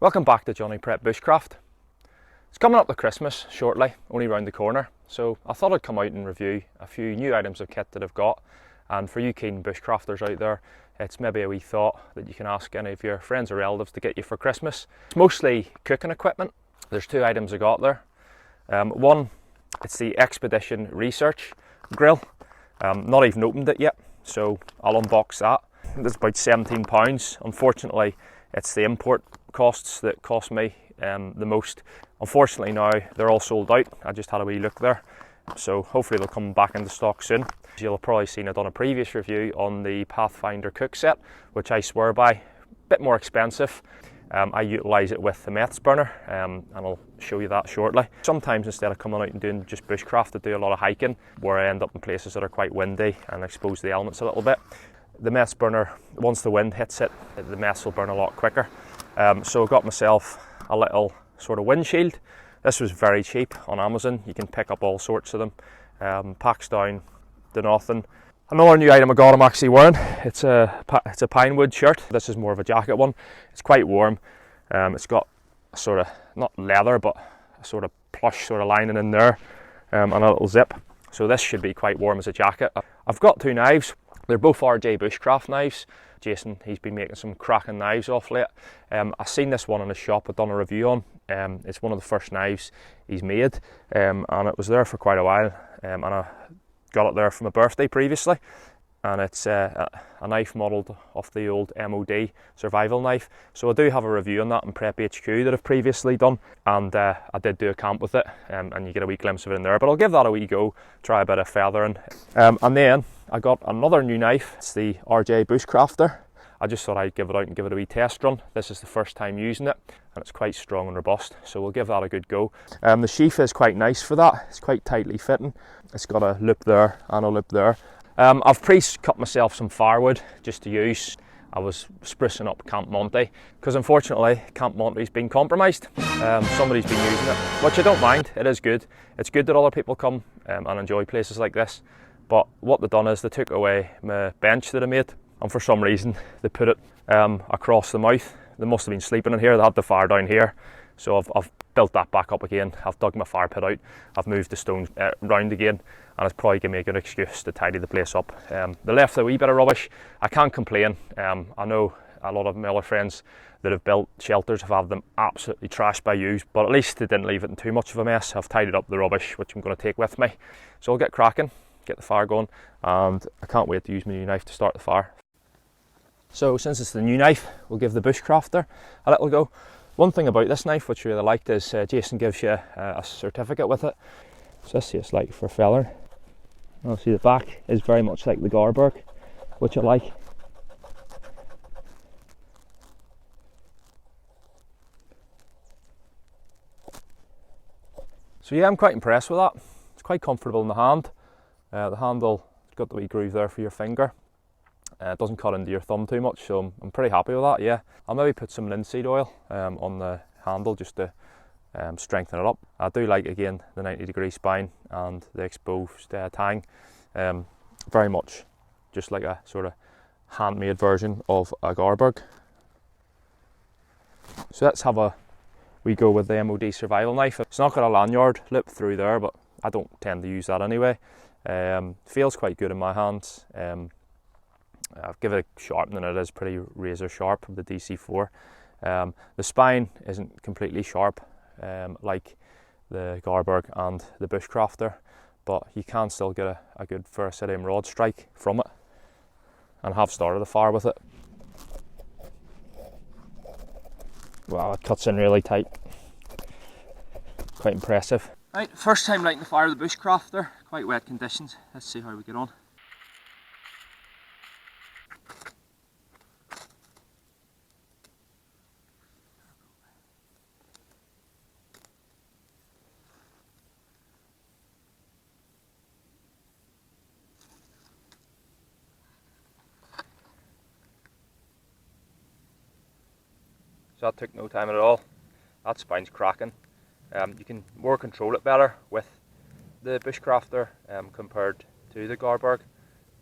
Welcome back to Johnny Prep Bushcraft. It's coming up to Christmas shortly, only round the corner, so I thought I'd come out and review a few new items of kit that I've got. And for you keen bushcrafters out there, it's maybe a wee thought that you can ask any of your friends or relatives to get you for Christmas. It's mostly cooking equipment. There's two items I got there. One, it's the Expedition Research Grill. Not even opened it yet, so I'll unbox that. It's about £17. Unfortunately, it's the import costs that cost me the most. Unfortunately now they're all sold out. I just had a wee look there, so hopefully they'll come back into stock soon. You'll have probably seen I've done a previous review on the Pathfinder cook set, which I swear by. A bit more expensive. I utilise it with the meths burner, and I'll show you that shortly. Sometimes instead of coming out and doing just bushcraft, I do a lot of hiking where I end up in places that are quite windy and expose the elements a little bit. The meths burner, once the wind hits it, the meths will burn a lot quicker. So I got myself a little sort of windshield. This was very cheap on Amazon. You can pick up all sorts of them. Packs down to nothing. Another new item I got I'm actually wearing. It's a Pinewood shirt. This is more of a jacket one. It's quite warm. It's got a sort of, not leather, but a sort of plush sort of lining in there, and a little zip. So this should be quite warm as a jacket. I've got two knives. They're both RJ Bushcraft knives. Jason, he's been making some cracking knives off late. I've seen this one in his shop, I've done a review on. It's one of the first knives he's made, and it was there for quite a while, and I got it there for my birthday previously. And it's a knife modelled off the old MOD survival knife. So I do have a review on that in Prep HQ that I've previously done, and I did do a camp with it, and you get a wee glimpse of it in there. But I'll give that a wee go, try a bit of feathering. And then I got another new knife. It's the RJ Bushcrafter. I just thought I'd give it out and give it a wee test run. This is the first time using it, and it's quite strong and robust, so we'll give that a good go. The sheath is quite nice for that. It's quite tightly fitting. It's got a loop there and a loop there. I've pre-cut myself some firewood just to use. I was sprucing up Camp Monty, because unfortunately Camp Monty's been compromised. Somebody's been using it, which I don't mind. It is good. It's good that other people come and enjoy places like this. But what they've done is they took away my bench that I made, and for some reason they put it across the mouth. They must have been sleeping in here. They had the fire down here, so I've built that back up again. I've dug my fire pit out. I've moved the stones round again, and it's probably given me a good excuse to tidy the place up. They left a wee bit of rubbish. I can't complain. I know a lot of my other friends that have built shelters have had them absolutely trashed by use, but at least they didn't leave it in too much of a mess. I've tidied up the rubbish, which I'm going to take with me. So I'll get cracking, get the fire going, and I can't wait to use my new knife to start the fire. So since it's the new knife, we'll give the Bushcrafter a little go. One thing about this knife which I really liked is Jason gives you a certificate with it. So this is like for feather. I'll see the back is very much like the Garberg, which I like. So yeah, I'm quite impressed with that. It's quite comfortable in the hand. The handle, it's got the wee groove there for your finger. It doesn't cut into your thumb too much, so I'm pretty happy with that, yeah. I'll maybe put some linseed oil on the handle just to strengthen it up. I do like, again, the 90-degree spine and the exposed tang. Very much just like a sort of handmade version of a Garberg. So let's have a wee go with the MOD survival knife. It's not got a lanyard loop through there, but I don't tend to use that anyway. Feels quite good in my hands. I'll give it a sharpening. It is pretty razor sharp with the DC4. The spine isn't completely sharp like the Garberg and the Bushcrafter, but you can still get a good ferrocerium rod strike from it, and have started a fire with it. Wow, it cuts in really tight. Quite impressive. Right, first time lighting the fire with the Bushcrafter. Quite wet conditions. Let's see how we get on. So that took no time at all. That spine's cracking. You can more control it better with the Bushcrafter compared to the Garberg.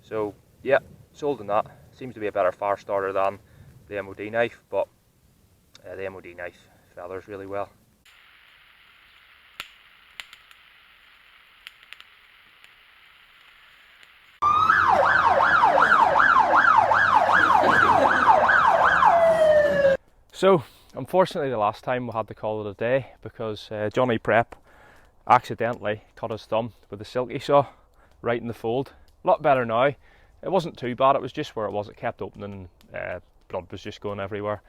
So yeah, sold on that. Seems to be a better fire starter than the MOD knife, but the MOD knife feathers really well. So unfortunately the last time we had to call it a day because Johnny Prep accidentally cut his thumb with a silky saw right in the fold. A lot better now. It wasn't too bad, it was just where it was, it kept opening, blood was just going everywhere,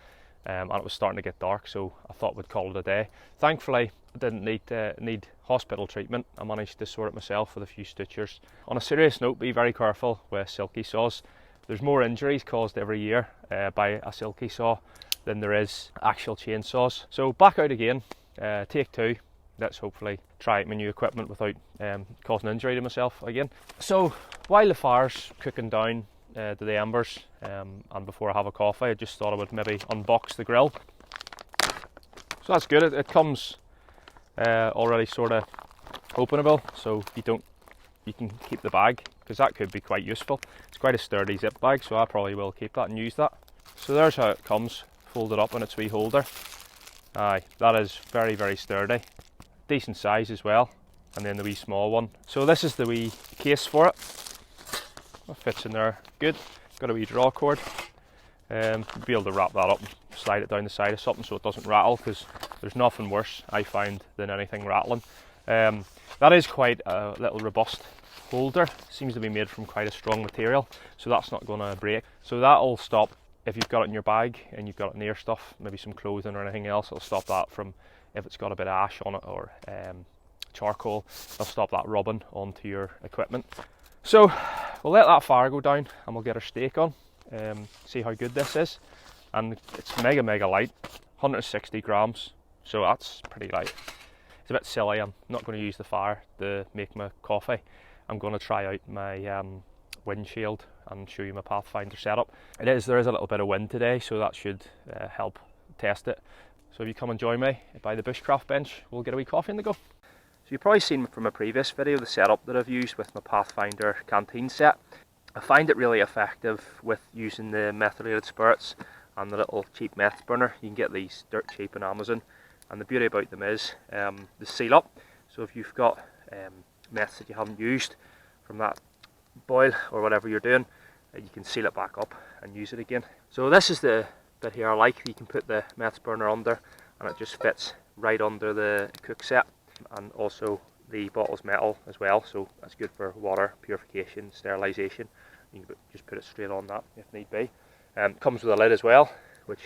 and it was starting to get dark, so I thought we'd call it a day. Thankfully I didn't need hospital treatment. I managed to sort it myself with a few stitchers. On a serious note, be very careful with silky saws. There's more injuries caused every year by a silky saw than there is actual chainsaws. So back out again, take two. Let's hopefully try out my new equipment without causing injury to myself again. So while the fire's cooking down to the embers, and before I have a coffee, I just thought I would maybe unbox the grill. So that's good. It comes already sort of openable, so you can keep the bag, because that could be quite useful. It's quite a sturdy zip bag, so I probably will keep that and use that. So there's how it comes, folded up in its wee holder. Aye, that is very, very sturdy. Decent size as well, and then the wee small one. So this is the wee case for it. That fits in there good. Got a wee draw cord. Be able to wrap that up and slide it down the side of something so it doesn't rattle, because there's nothing worse, I find, than anything rattling. That is quite a little robust holder. Seems to be made from quite a strong material, so that's not going to break. So that'll stop, if you've got it in your bag and you've got it near stuff, maybe some clothing or anything else, it'll stop that from, if it's got a bit of ash on it or charcoal, it'll stop that rubbing onto your equipment. So we'll let that fire go down and we'll get our steak on, see how good this is. And it's mega light, 160 grams, so that's pretty light. It's a bit silly, I'm not going to use the fire to make my coffee. I'm going to try out my windshield and show you my Pathfinder setup. There is a little bit of wind today, so that should help test it. So if you come and join me by the Bushcraft bench, we'll get a wee coffee in the go. So you've probably seen from a previous video the setup that I've used with my Pathfinder canteen set. I find it really effective with using the methylated spirits and the little cheap meths burner. You can get these dirt cheap on Amazon, and the beauty about them is they seal up. So if you've got meths that you haven't used from that boil or whatever you're doing, you can seal it back up and use it again. So this is the bit here I like. You can put the meths burner under and it just fits right under the cook set, and also the bottle's metal as well, so that's good for water purification, sterilisation. You can just put it straight on that if need be. Comes with a lid as well, which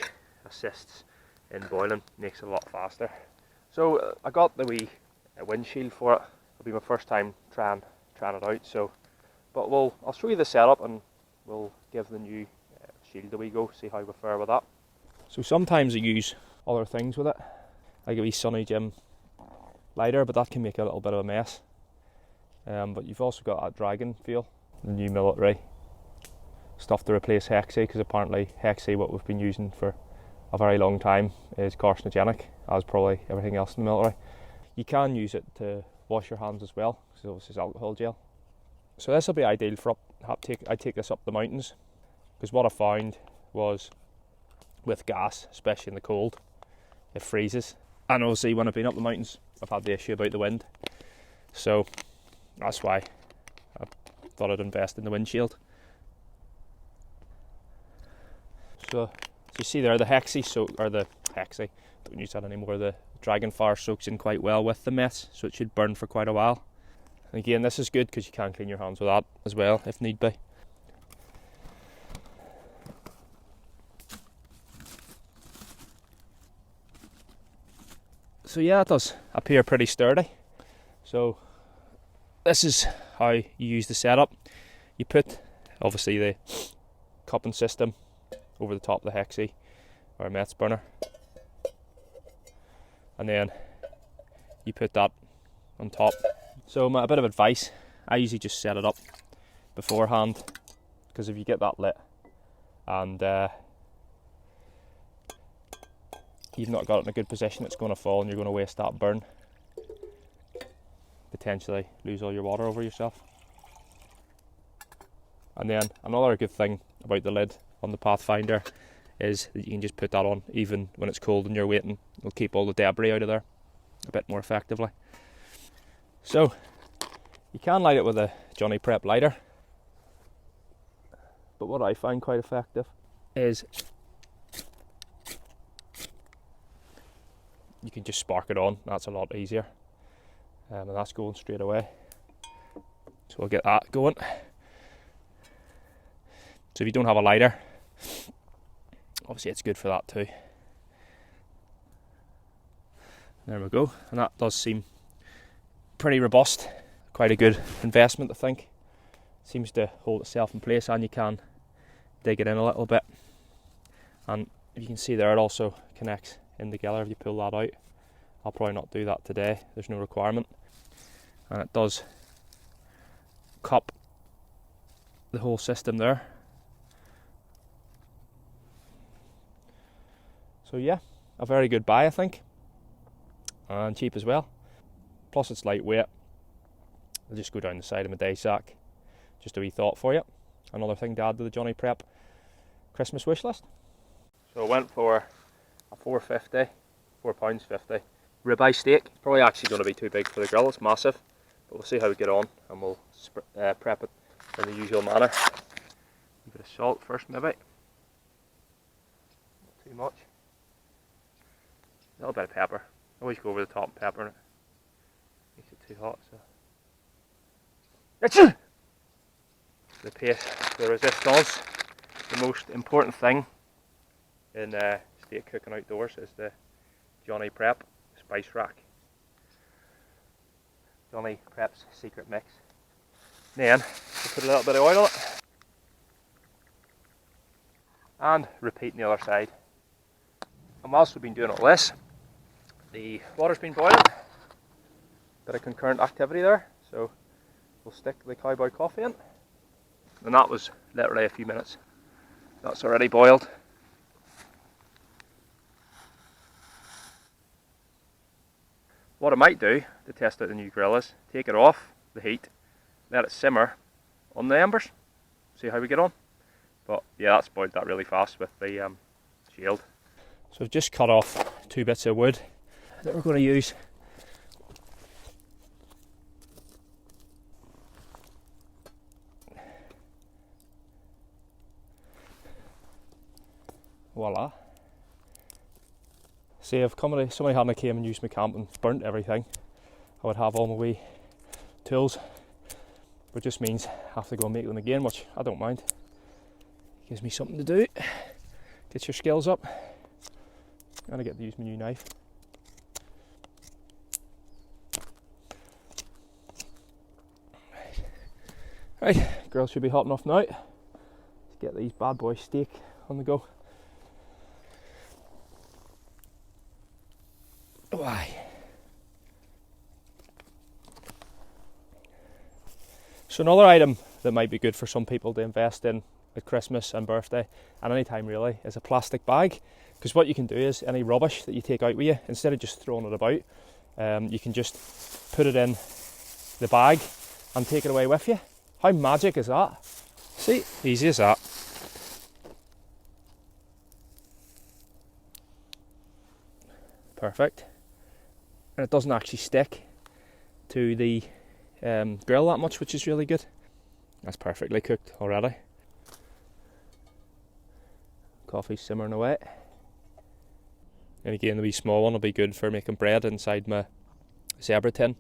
assists in boiling, makes it a lot faster. So I got the wee windshield for it. It'll be my first time trying it out. So, but I'll show you the setup and we'll give the new shield a wee go, see how we fare with that. So sometimes I use other things with it, like a wee Sunny Jim lighter, but that can make a little bit of a mess. But you've also got that dragon feel, the new military stuff to replace Hexy, because apparently Hexy, what we've been using for a very long time, is carcinogenic, as probably everything else in the military. You can use it to wash your hands as well, because obviously it's alcohol gel. So this will be ideal for I take this up the mountains, because what I found was with gas, especially in the cold, it freezes. And obviously when I've been up the mountains, I've had the issue about the wind. So that's why I thought I'd invest in the windshield. So you see there, the Hexy don't use that anymore, the Dragonfire soaks in quite well with the meths, so it should burn for quite a while. And again, this is good because you can clean your hands with that as well if need be. So yeah, it does appear pretty sturdy. So this is how you use the setup. You put obviously the cupping system over the top of the Hexy or meths burner, and then you put that on top. So a bit of advice, I usually just set it up beforehand, because if you get that lit and you've not got it in a good position, it's going to fall and you're going to waste that burn, potentially lose all your water over yourself. And then another good thing about the lid on the Pathfinder is that you can just put that on even when it's cold and you're waiting. It'll keep all the debris out of there a bit more effectively. So you can light it with a Johnny Prep lighter, but what I find quite effective is you can just spark it on. That's a lot easier, and that's going straight away. So we'll get that going. So if you don't have a lighter, obviously it's good for that too. There we go, and that does seem pretty robust. Quite a good investment, I think. Seems to hold itself in place, and you can dig it in a little bit. And you can see there, it also connects in together if you pull that out. I'll probably not do that today, there's no requirement. And it does cup the whole system there. So yeah, a very good buy, I think, and cheap as well. Plus it's lightweight. I'll just go down the side of my day sack. Just a wee thought for you. Another thing to add to the Johnny Prep Christmas wish list. So I went for a £4.50 ribeye steak. Probably actually going to be too big for the grill, it's massive. But we'll see how we get on, and we'll prep it in the usual manner. A bit of salt first maybe. Not too much. A little bit of pepper. I always go over the top and pepper in it. Makes it too hot, so. The pace, the resistance. The most important thing in steak cooking outdoors is the Johnny Prep spice rack. Johnny Prep's secret mix. Then we'll put a little bit of oil on it. And repeat on the other side. And whilst we've been doing all this, the water's been boiling. Bit of concurrent activity there, so we'll stick the cowboy coffee in. And that was literally a few minutes. That's already boiled. What I might do to test out the new grill is take it off the heat, let it simmer on the embers, see how we get on. But yeah, that's boiled that really fast with the shield. So I've just cut off 2 bits of wood that we're going to use. Voila. See, if somebody hadn't came and used my camp and burnt everything, I would have all my wee tools. But it just means I have to go and make them again, which I don't mind. Gives me something to do. Gets your skills up. And I get to use my new knife. Right, grill should be hot enough now. Let's get these bad boy steak on the go. Why? So another item that might be good for some people to invest in at Christmas and birthday and any time really is a plastic bag, because what you can do is any rubbish that you take out with you, instead of just throwing it about, you can just put it in the bag and take it away with you. How magic is that? See, easy as that. Perfect. And it doesn't actually stick to the grill that much, which is really good. That's perfectly cooked already. Coffee's simmering away. And again, the wee small one will be good for making bread inside my zebra tin.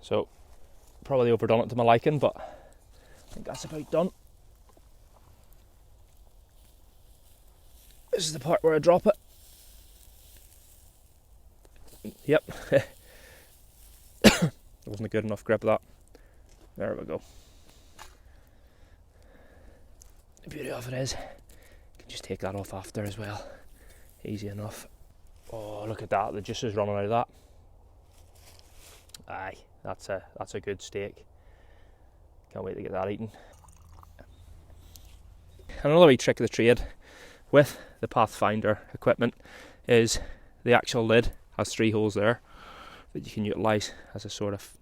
So, probably overdone it to my liking, but I think that's about done. This is the part where I drop it. Yep. It wasn't a good enough grip of that. There we go. The beauty of it is, you can just take that off after as well. Easy enough. Oh, look at that, the juice is running out of that. Aye, that's a good steak. Can't wait to get that eaten. And another wee trick of the trade with the Pathfinder equipment is the actual lid has 3 holes there that you can utilise as a sort of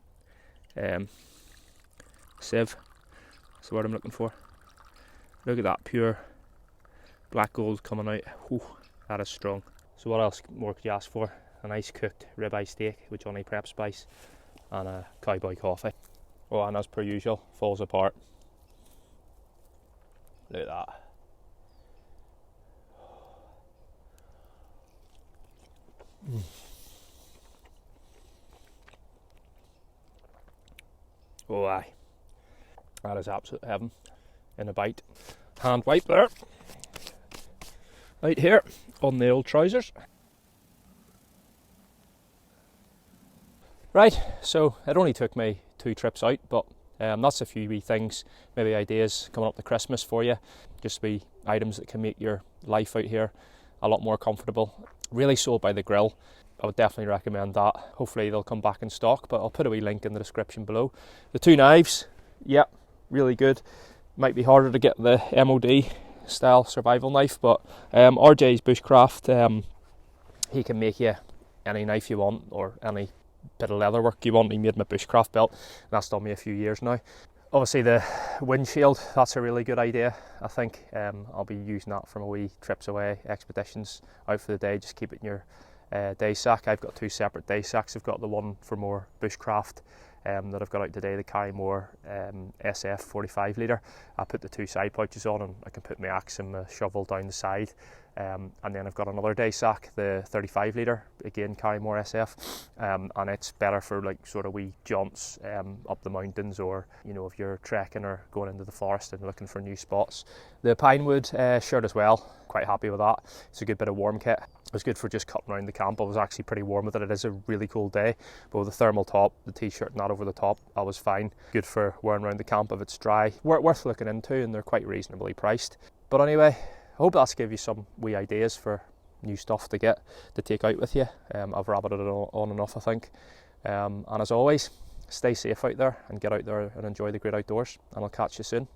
sieve. That's the word I'm looking for. Look at that, pure black gold coming out. Whew, that is strong. So what else more could you ask for? A nice cooked ribeye steak with Johnny Prep spice and a cowboy coffee. Oh, and as per usual, falls apart. Look at that. Oh aye, that is absolute heaven in a bite. Hand wipe there, out here on the old trousers. Right, so it only took me 2 trips out, but that's a few wee things, maybe ideas coming up to Christmas for you. Just wee items that can make your life out here a lot more comfortable. Really sold by the grill. I would definitely recommend that. Hopefully they'll come back in stock, but I'll put a wee link in the description below. The 2 knives, yep, really good. Might be harder to get the MOD style survival knife, but RJ's Bushcraft, he can make you any knife you want or any bit of leather work you want. He made my Bushcraft belt, and that's done me a few years now. Obviously the windshield, that's a really good idea. I think I'll be using that for my wee trips away, expeditions out for the day. Just keep it in your day sack. I've got 2 separate day sacks. I've got the one for more bushcraft that I've got out today, the Carrymore SF 45 litre. I put the 2 side pouches on and I can put my axe and my shovel down the side. And then I've got another day sack, the 35 litre, again Carrymore SF, and it's better for like sort of wee jaunts up the mountains, or you know, if you're trekking or going into the forest and looking for new spots. The Pinewood shirt as well, quite happy with that. It's a good bit of warm kit. It was good for just cutting around the camp. I was actually pretty warm with it. It is a really cool day, but with the thermal top, the t-shirt and that over the top, I was fine. Good for wearing around the camp if it's dry. Worth looking into, and they're quite reasonably priced. But anyway, I hope that's give you some wee ideas for new stuff to take out with you. I've rabbited it on enough, I think. And as always, stay safe out there and get out there and enjoy the great outdoors. And I'll catch you soon.